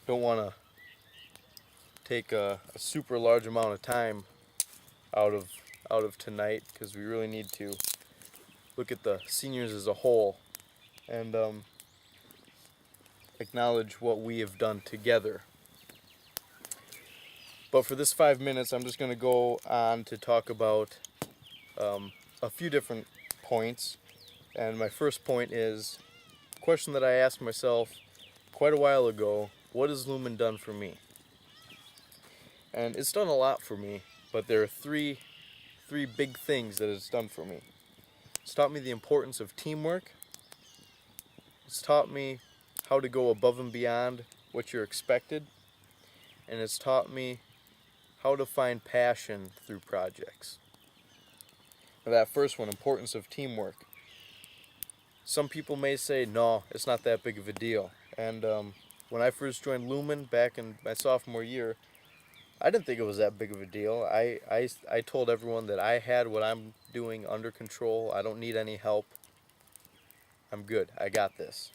don't want to take a super large amount of time out of tonight, because we really need to look at the seniors as a whole and acknowledge what we have done together. But for this 5 minutes, I'm just going to go on to talk about a few different points. And my first point is a question that I asked myself quite a while ago: what has Lumen done for me? And it's done a lot for me, but there are three big things that it's done for me. It's taught me the importance of teamwork. It's taught me how to go above and beyond what you're expected. And it's taught me how to find passion through projects. Now, that first one, importance of teamwork. Some people may say, no, it's not that big of a deal. And when I first joined Lumen back in my sophomore year, I didn't think it was that big of a deal. I told everyone that I had what I'm doing under control. I don't need any help. I'm good. I got this.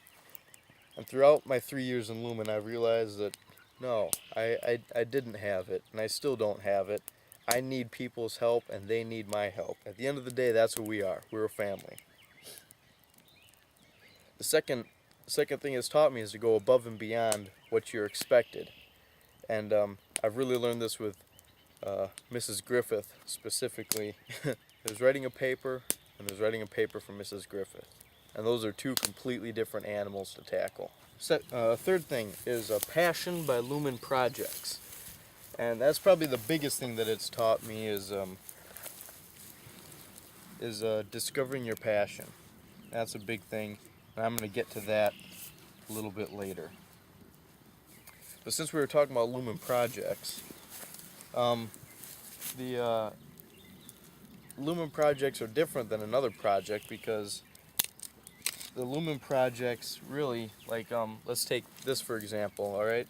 And throughout my 3 years in Lumen, I realized that no, I didn't have it, and I still don't have it. I need people's help, and they need my help. At the end of the day, that's what we are. We're a family. The second thing it's taught me is to go above and beyond what you're expected. And I've really learned this with Mrs. Griffith specifically. There's writing a paper, and there's writing a paper for Mrs. Griffith. And those are two completely different animals to tackle. Third thing is passion by Lumen Projects. And that's probably the biggest thing that it's taught me is discovering your passion. That's a big thing, and I'm going to get to that a little bit later. But since we were talking about Lumen Projects, the Lumen Projects are different than another project because the Lumen Projects really, like, let's take this for example, alright?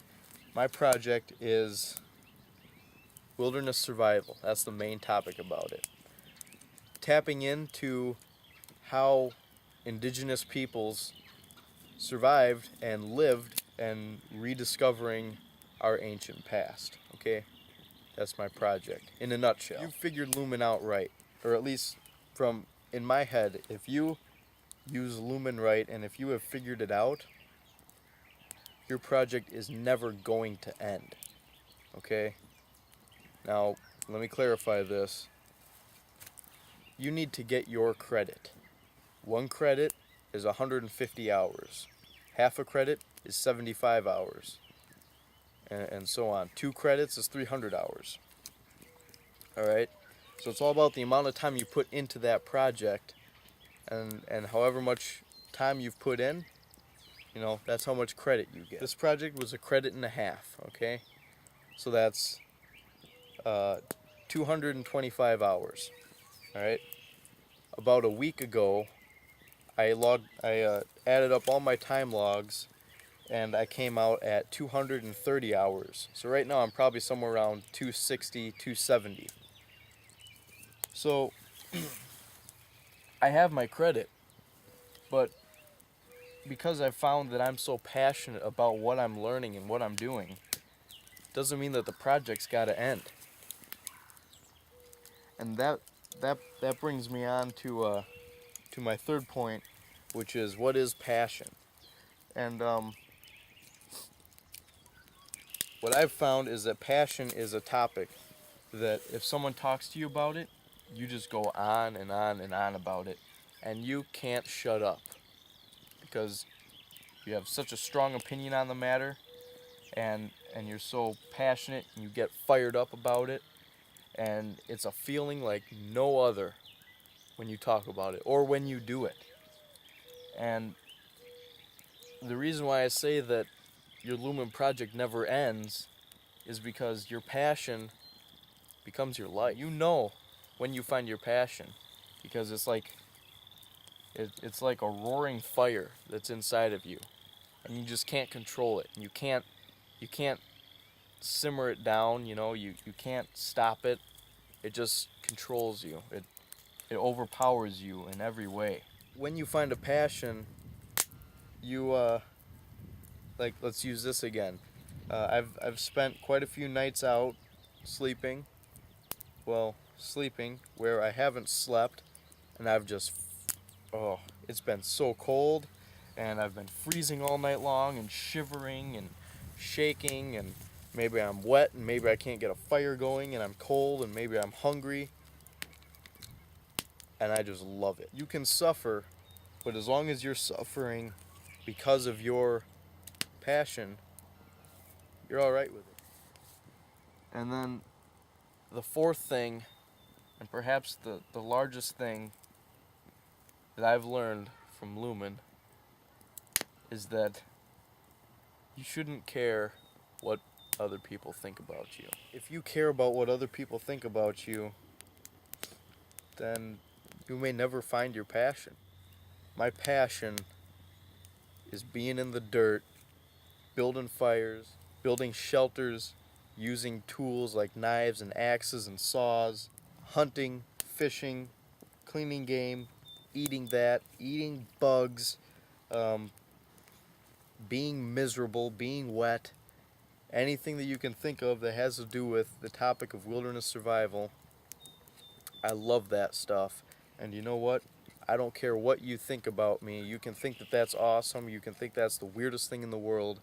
My project is wilderness survival. That's the main topic about it. Tapping into how indigenous peoples survived and lived and rediscovering our ancient past, okay? That's my project, in a nutshell. You figured Lumen out right, or at least from, in my head, if you use Lumen right, and if you have figured it out, your project is never going to end. Okay? Now, let me clarify this. You need to get your credit. 1 credit is 150 hours. Half a credit is 75 hours. And so on. 2 credits is 300 hours. Alright? So it's all about the amount of time you put into that project. And however much time you've put in, you know, that's how much credit you get. This project was 1.5 credits, okay? So that's 225 hours, all right? About a week ago, I added up all my time logs, and I came out at 230 hours. So right now I'm probably somewhere around 260, 270. So I have my credit, but because I've found that I'm so passionate about what I'm learning and what I'm doing, doesn't mean that the project's got to end. And that brings me on to my third point, which is what is passion. And what I've found is that passion is a topic that if someone talks to you about it, you just go on and on and on about it, and you can't shut up because you have such a strong opinion on the matter, and you're so passionate and you get fired up about it, and it's a feeling like no other when you talk about it or when you do it. And the reason why I say that your Lumen project never ends is because your passion becomes your life. You know when you find your passion, because it's like a roaring fire that's inside of you, and you just can't control it. You can't simmer it down. You know, you can't stop it. It just controls you. It overpowers you in every way. When you find a passion, you like, let's use this again. I've spent quite a few nights out sleeping, sleeping where I haven't slept, and oh, it's been so cold, and I've been freezing all night long and shivering and shaking, and maybe I'm wet and maybe I can't get a fire going, and I'm cold and maybe I'm hungry, and I just love it. You can suffer, but as long as you're suffering because of your passion, you're all right with it. And then the fourth thing, and perhaps the largest thing that I've learned from Lumen, is that you shouldn't care what other people think about you. If you care about what other people think about you, then you may never find your passion. My passion is being in the dirt, building fires, building shelters, using tools like knives and axes and saws, hunting, fishing, cleaning game, eating bugs, um, being miserable, being wet, anything that you can think of that has to do with the topic of wilderness survival. I love that stuff. And you know what? I don't care what you think about me. You can think that that's awesome. You can think that's the weirdest thing in the world.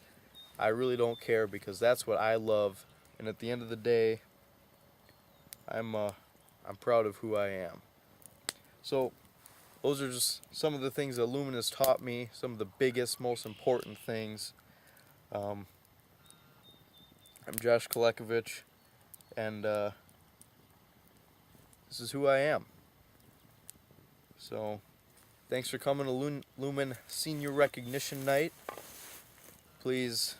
I really don't care because that's what I love. And at the end of the day, I'm proud of who I am. So those are just some of the things that Lumen has taught me. Some of the biggest, most important things. I'm Josh Kolekovich, and this is who I am. So, thanks for coming to Lumen Senior Recognition Night. Please,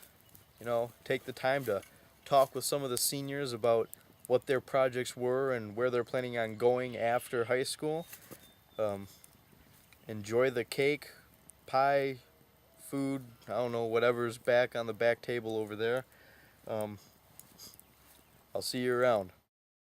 take the time to talk with some of the seniors about what their projects were and where they're planning on going after high school. Enjoy the cake, pie, food, I don't know, whatever's back on the back table over there. I'll see you around.